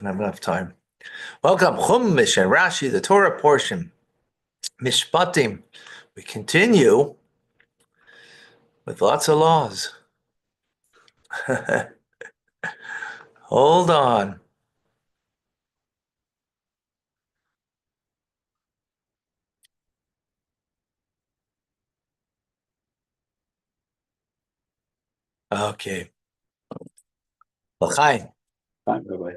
I don't have enough time. Welcome, Chumash and Rashi, the Torah portion. Mishpatim. We continue with lots of laws. Hold on. Okay. L'chaim. Fine, bye-bye.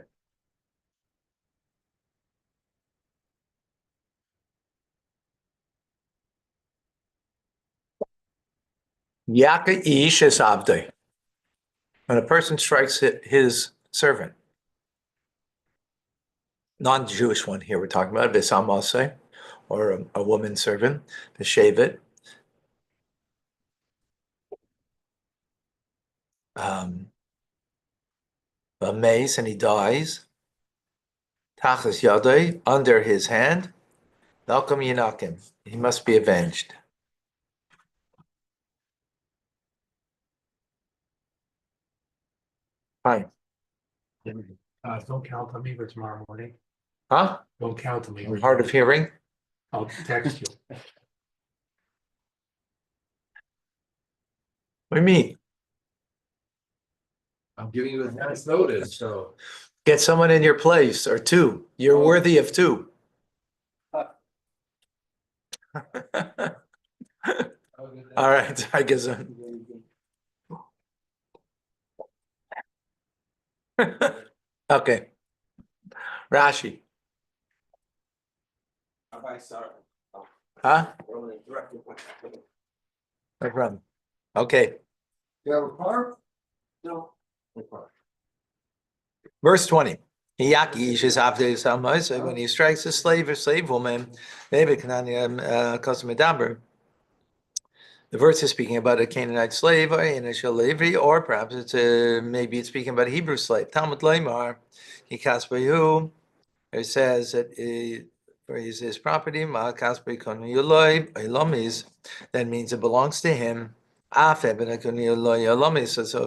Yaka ish es avdei. When a person strikes his servant, non-Jewish one here we're talking about, Bisamase, or a woman servant, Bishavet, a mace, and he dies, Tachas Yadei, under his hand, Malcolm Yinakim. He must be avenged. Fine. Don't count on me for tomorrow morning. Huh? Don't count on me. I'm hard of hearing. I'll text you. What do you mean? I'm giving you advance notice, so. Get someone in your place, or two. You're worthy of two. All right, I guess. Okay. Rashi. Huh? No problem. Okay. You have a car? No. Verse 20. When he strikes a slave or slave woman, the verse is speaking about a Canaanite slave or an Ishmael Levi, or perhaps maybe it's speaking about a Hebrew slave. Talmud Leimar, he kaspayu. It says that for his property, that means it belongs to him. So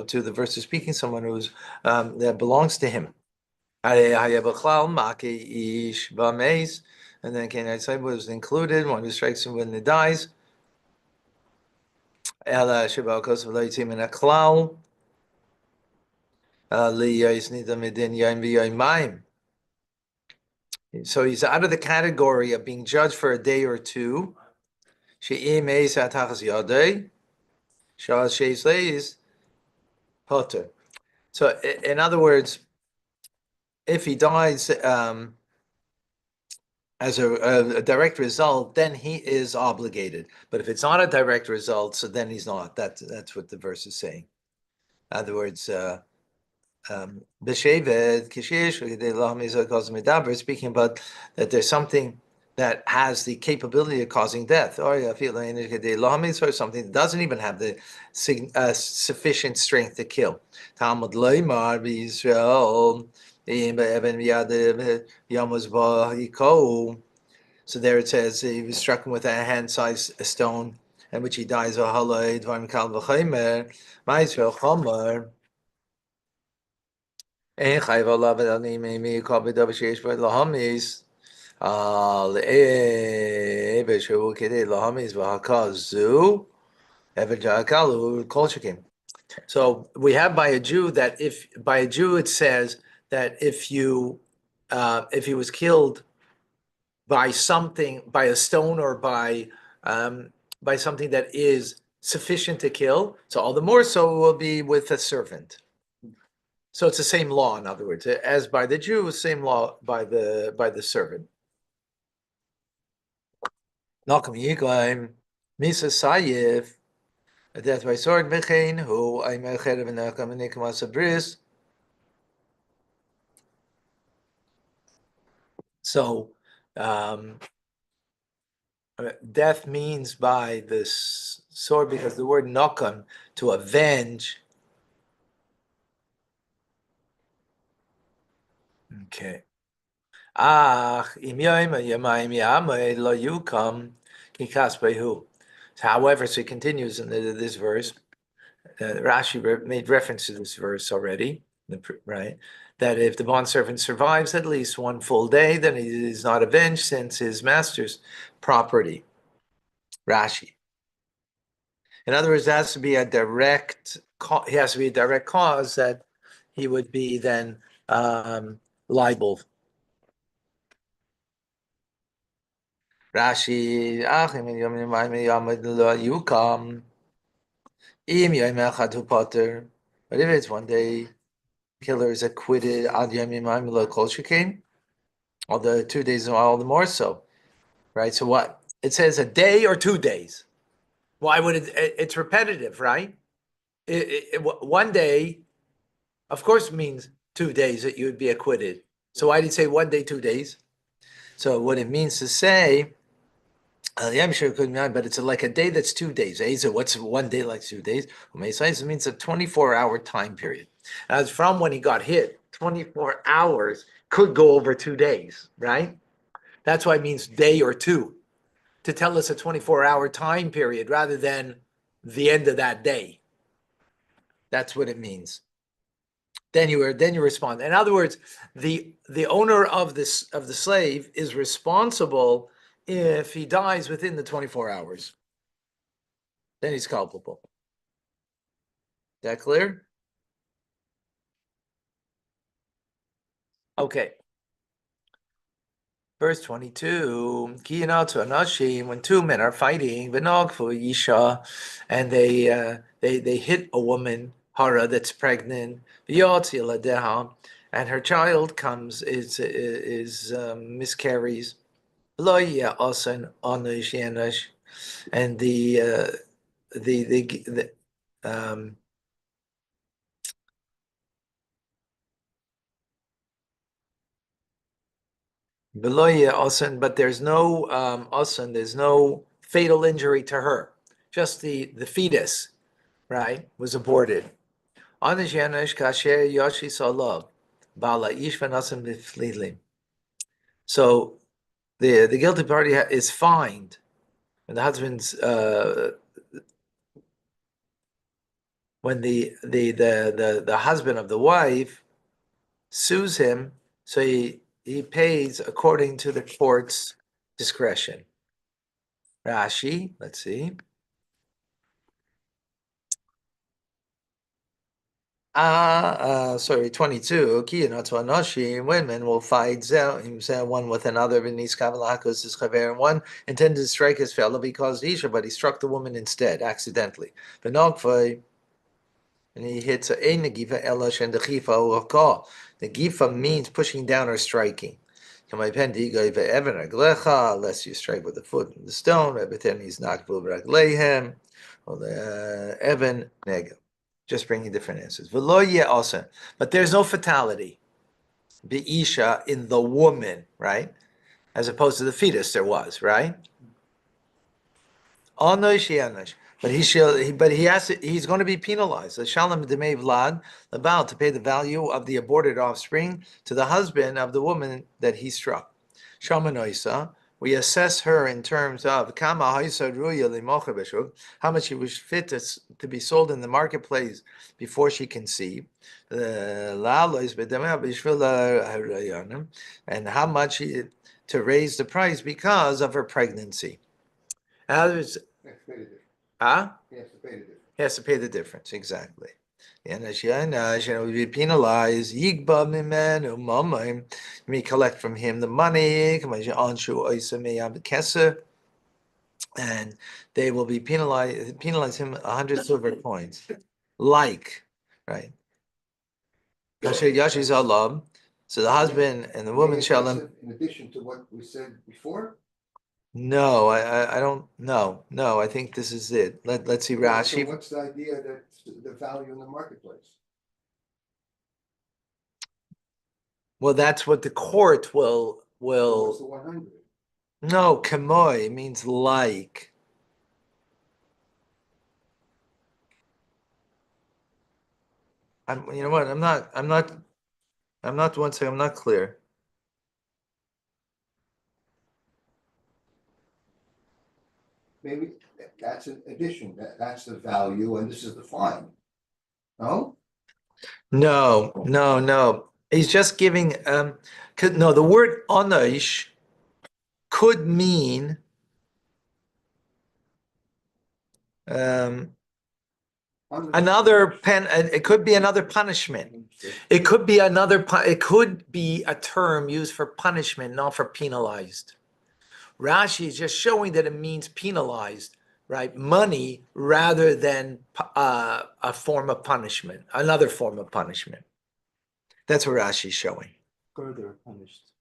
to the verse is speaking someone who's that belongs to him. And then Canaanite slave was included, one who strikes him when he dies. So he's out of the category of being judged for a day or two. So in other words, if he dies as a direct result, then he is obligated. But if it's not a direct result, so then he's not. That's what the verse is saying. In other words, speaking about that there's something that has the capability of causing death, or something that doesn't even have the sufficient strength to kill. Talmud Leimar Israel. So there it says he was struck with a hand-sized stone, and which he dies. So we have by a Jew that if by a Jew it says that if he was killed by something, by a stone or by something that is sufficient to kill, so all the more so it will be with a servant. So it's the same law, in other words, as by the Jew, same law by the servant. Malcolm Yiglaim, Misa Sayif, a death by sword, Mechain, who I Mechain of Nakam and Nikamas Abris. So death means by this sword, because the word Nakam, to avenge. Okay. However, so he continues in this verse. Rashi made reference to this verse already. right? That if the bondservant survives at least one full day, then he is not avenged since his master's property. Rashi. In other words, there has to be a direct cause that he would be then liable. Rashi, but if it's one day, killer is acquitted, all the 2 days, all the more so, right? So what? It says a day or 2 days. Why would it's repetitive, right? One day, of course, means 2 days that you would be acquitted. So why did it say 1 day, 2 days? So what it means to say, yeah, I'm sure it could be, but it's like a day that's 2 days. So what's one day like 2 days? It means a 24-hour time period. As from when he got hit, 24 hours could go over 2 days, right? That's why it means day or two, to tell us a 24-hour time period rather than the end of that day. That's what it means. Then you respond. In other words, the owner of the slave is responsible if he dies within the 24 hours. Then he's culpable. That clear? Okay. Verse 22, when two men are fighting, and they hit a woman, hara, that's pregnant, and her child comes is miscarries, and the but there's no there's no fatal injury to her. Just the fetus, right, was aborted. So the guilty party is fined when the husband's when the husband of the wife sues him, so he pays according to the court's discretion. Rashi, let's see. Sorry, 22. Women will fight one with another, and one intended to strike his fellow because Isha, but he struck the woman instead, accidentally. And he hits a negifa elash and the chifa or. The gifa means pushing down or striking. Unless you strike with the foot and the stone, he's not ragleihem, or the evan nega. Just bringing different answers. But there's no fatality. Isha in the woman, right? As opposed to the fetus, there was, right? But he's going to be penalized. Shalom demei vlad, about to pay the value of the aborted offspring to the husband of the woman that he struck. Shamanoisa, we assess her in terms of how much she was fit to be sold in the marketplace before she conceived, and how much to raise the price because of her pregnancy. Others, huh? He has to pay the difference. He has to pay the difference, exactly. And would be penalized. Me collect from him the money, and they will be penalize him 100 silver coins. Like, right? So the husband and the woman shall. In addition to what we said before? No, I don't. No. I think this is it. Let's see Rashi. So what's the idea that the value in the marketplace? Well, that's what the court will. What's the 100? No, kamoi means like. You know what? I'm not one second. I'm not clear. Maybe that's an addition. That's the value, and this is the fine. No? No. He's just giving, no, the word onosh could mean, um, it could be another punishment. It could be it could be a term used for punishment, not for penalized. Rashi is just showing that it means penalized, right? Money rather than a form of punishment, another form of punishment. That's what Rashi is showing. Further punished.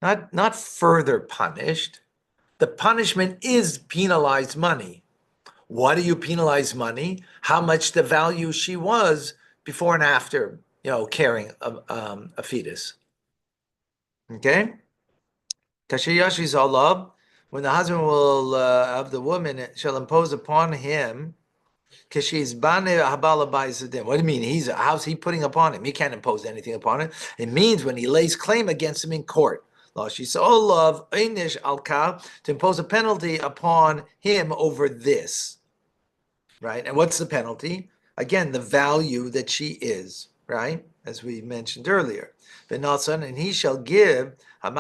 Not further punished. The punishment is penalized money. What do you penalize money? How much the value she was before and after, carrying a fetus. Okay? Kashiyashi Zalab, when the husband will of the woman shall impose upon him, Kashi's bane habala baizadim. What do you mean? How's he putting upon him? He can't impose anything upon him. It means when he lays claim against him in court. She's all of einish alka, to impose a penalty upon him over this. Right? And what's the penalty? Again, the value that she is, right? As we mentioned earlier. And he shall give the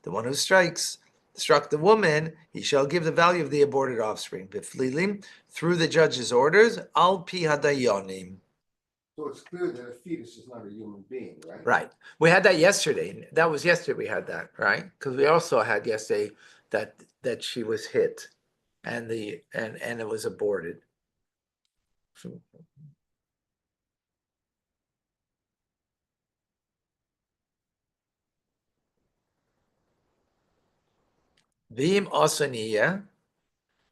one who struck the woman, he shall give the value of the aborted offspring. Through the judge's orders, al pi hadayonim. So it's clear that a fetus is not a human being, right? Right. We had that yesterday. That was yesterday we had that, right? Because we also had yesterday that she was hit and it was aborted. Vim osaniya,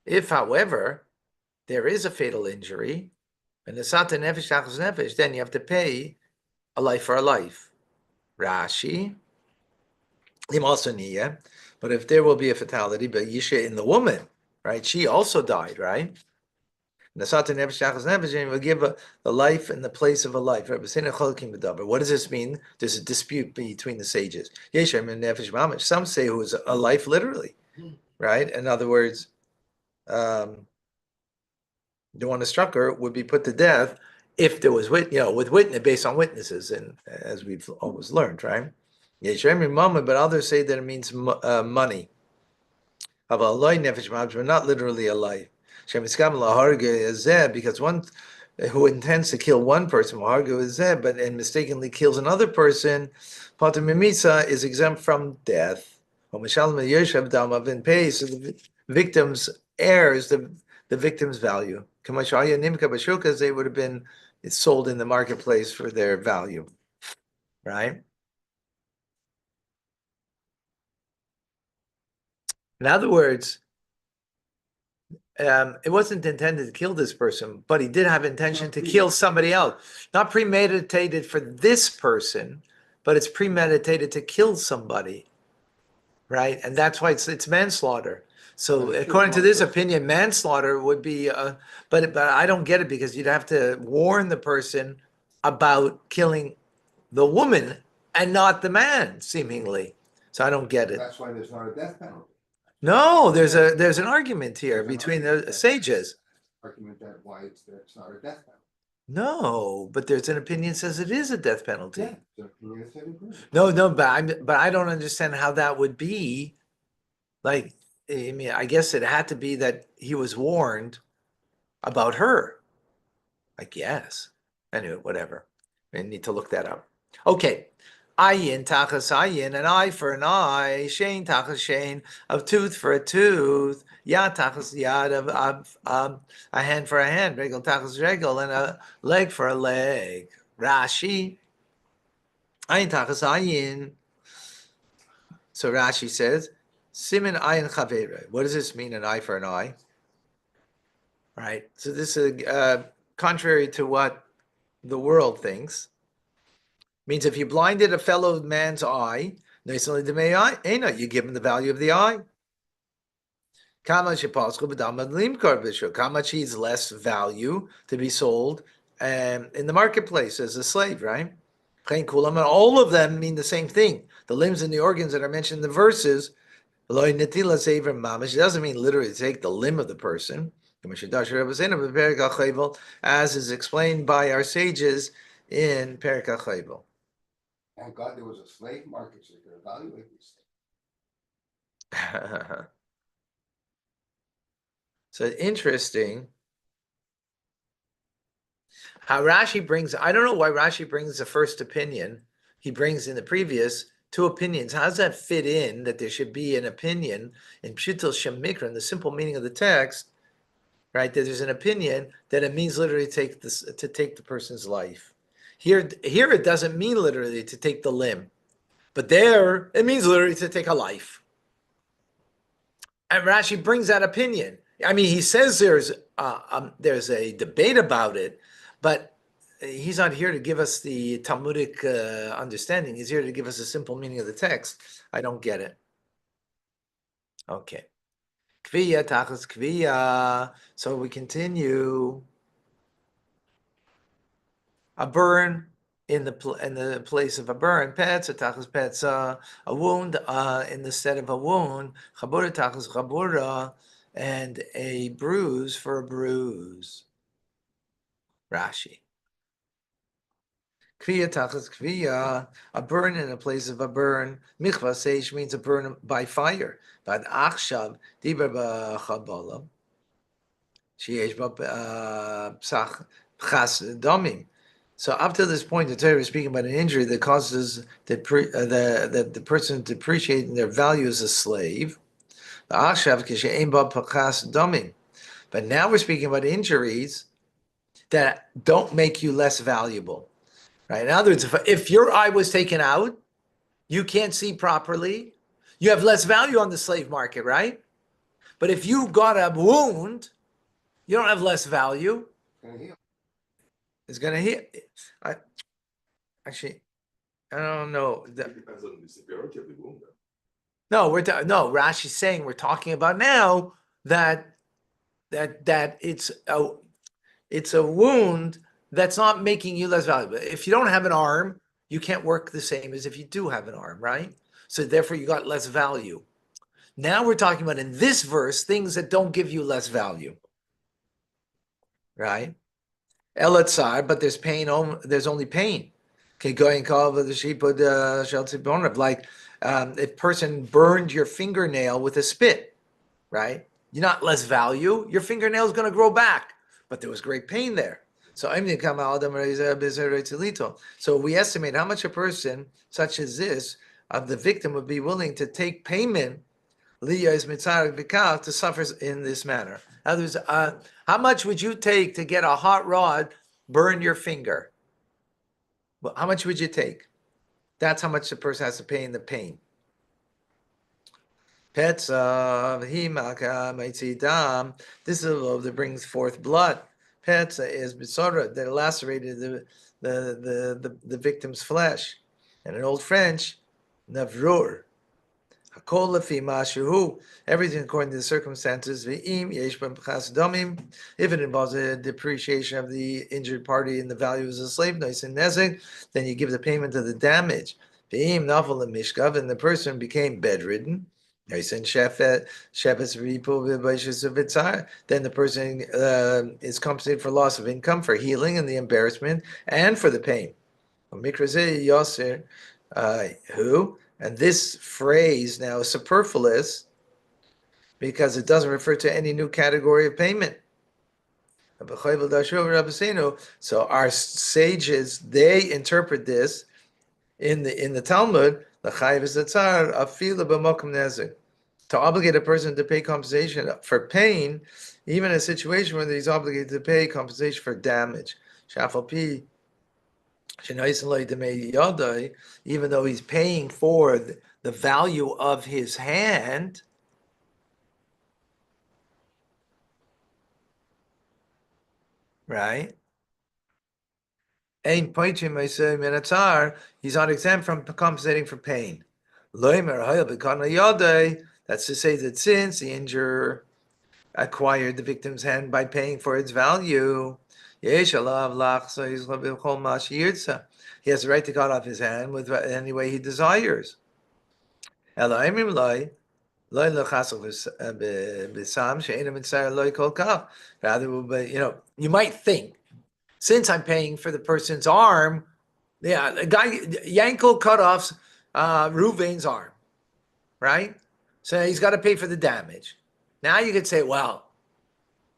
if however there is a fatal injury, and the sata nefesh tachas nefesh, then you have to pay a life for a life. Rashi, lim osaniya, but if there will be a fatality, but yisha in the woman, right? She also died, right? The sata nefesh tachas nefesh, and will give the life in the place of a life. What does this mean? There's a dispute between the sages. Some say it was a life literally. Right? In other words, the one who struck her would be put to death if there was with witness based on witnesses, and as we've always learned, right? But others say that it means money. But not literally a life. Because one who intends to kill one person, but and mistakenly kills another person, is exempt from death. And pays the victim's heirs the victim's value. Because they would have been sold in the marketplace for their value. Right? In other words, it wasn't intended to kill this person, but he did have intention to kill somebody else. Not premeditated for this person, but it's premeditated to kill somebody. Right? And that's why it's manslaughter. So according to this opinion, manslaughter would be, but I don't get it, because you'd have to warn the person about killing the woman and not the man, seemingly. So I don't get it. That's why there's not a death penalty. No, there's an argument here between the sages. Argument that why it's not a death penalty. No, but there's an opinion says it is a death penalty. Yeah, the opinion said it is. No, but I don't understand how that would be. Like, I mean, I guess it had to be that he was warned about her. I guess. Anyway, whatever. I need to look that up. Okay. Ayin tachas ayin, an eye for an eye, shein tachas shein, a tooth for a tooth, yad tachas yad, of a hand for a hand, regel tachas regel, and a leg for a leg. Rashi, ayin tachas ayin. So Rashi says, simin ayin chavere. What does this mean, an eye for an eye? Right. So this is contrary to what the world thinks. Means if you blinded a fellow man's eye, you give him the value of the eye. How much he's less value to be sold in the marketplace as a slave, right? And all of them mean the same thing. The limbs and the organs that are mentioned in the verses, it doesn't mean literally take the limb of the person. as is explained by our sages in Perek HaChayvel. Thank God there was a slave market so you could evaluate these things. So interesting how Rashi brings, I don't know why Rashi brings the first opinion. He brings in the previous two opinions. How does that fit in that there should be an opinion in Pshutil Shem Mikra, in the simple meaning of the text, right? That there's an opinion that it means literally to take the person's life. Here it doesn't mean literally to take the limb, but there it means literally to take a life. And Rashi brings that opinion. I mean, he says there's a debate about it, but he's not here to give us the Talmudic understanding. He's here to give us a simple meaning of the text. I don't get it. Okay. Kviya tachas kviya. So we continue. A burn in the place of a burn. Pets or tachas pets. A wound in the stead of a wound. Chabura tachas chabura. And a bruise for a bruise. Rashi. Kviya tachas kviya, a burn in a place of a burn. Michva seish means a burn by fire. But achshav diber b'chabala. Sheyesh psach pchas domim. So up to this point, the Torah is speaking about an injury that causes the person depreciating their value as a slave. But now we're speaking about injuries that don't make you less valuable. Right? In other words, if your eye was taken out, you can't see properly, you have less value on the slave market, right? But if you got a wound, you don't have less value. It's going to heal. Actually, I don't know. It depends on the severity of the wound. No, Rashi's saying we're talking about now that it's a wound that's not making you less valuable. If you don't have an arm, you can't work the same as if you do have an arm, right? So therefore you got less value. Now we're talking about in this verse things that don't give you less value, right? Elatzar, but there's pain. There's only pain. Okay, going call the sheep with like if person burned your fingernail with a spit, right? You're not less value. Your fingernail is going to grow back, but there was great pain there. So we estimate how much a person such as this of the victim would be willing to take payment to suffer in this manner. In other words, how much would you take to get a hot rod burn your finger? Well, how much would you take? That's how much the person has to pay in the pain. This is a lobe that brings forth blood. Petza is bisora that lacerated the victim's flesh. And in Old French, navrur. Hakol lefi mashuhu. Everything according to the circumstances. Ve'im yesh b'chas domim. If it involves a depreciation of the injured party in the value as a slave, nice and nezek, then you give the payment of the damage. Ve'im navel mishkav, and the person became bedridden. Then the person is compensated for loss of income, for healing and the embarrassment, and for the pain. Who? And this phrase now is superfluous because it doesn't refer to any new category of payment. So our sages, they interpret this in the Talmud, to obligate a person to pay compensation for pain, even in a situation where he's obligated to pay compensation for damage. Even though he's paying for the value of his hand, right? He's not exempt from compensating for pain. That's to say that since the injurer acquired the victim's hand by paying for its value, he has the right to cut off his hand with any way he desires. But לא לחסוך בסם שאינו מצטער לא כל כך. Rather, but you might think, since I'm paying for the person's arm, yeah, the guy Yankel cut off Ruvain's arm, right? So he's got to pay for the damage. Now you could say, well,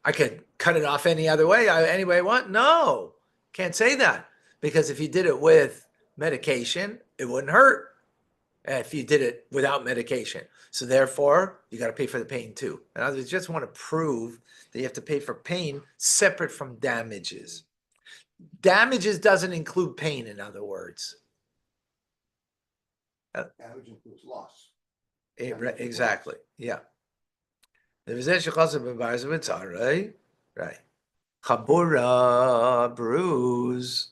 I could cut it off any other way, any way I want. No, can't say that, because if you did it with medication, it wouldn't hurt. If you did it without medication. So therefore, you got to pay for the pain too. In other words, you just want to prove that you have to pay for pain separate from damages. Damages doesn't include pain, in other words. Damage includes loss. Exactly, yeah. Right? Right. Chabura, bruise.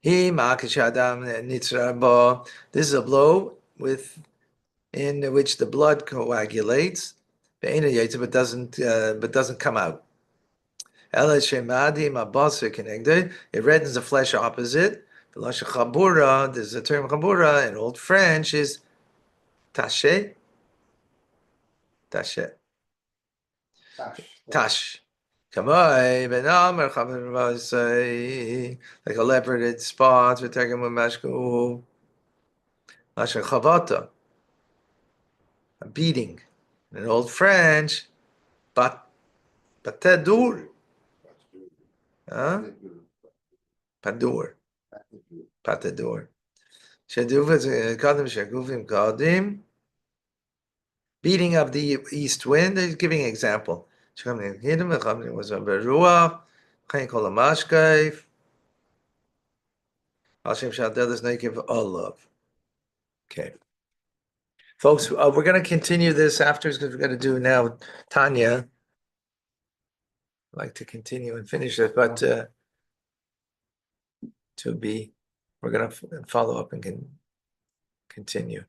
This is a blow in which the blood coagulates, but doesn't come out. It reddens the flesh opposite. There's a term chabura in Old French is tache. Tache. Tash. Kamoi, Benamar, like a leopard, it spots, with Mashku. Lashon Chavata. A beating. In Old French, Patedur. Huh? Padur. Patedur. Shaduf Kadim Shagufim Kadim. Beating of the east wind. He's giving an example. Was a beruach. Chayin kol hamashkaif. Hashem shadelis nekiv olav. Okay, folks, we're going to continue this after because we're going to do now Tanya. I'd like to continue and finish it, but we're going to follow up and continue.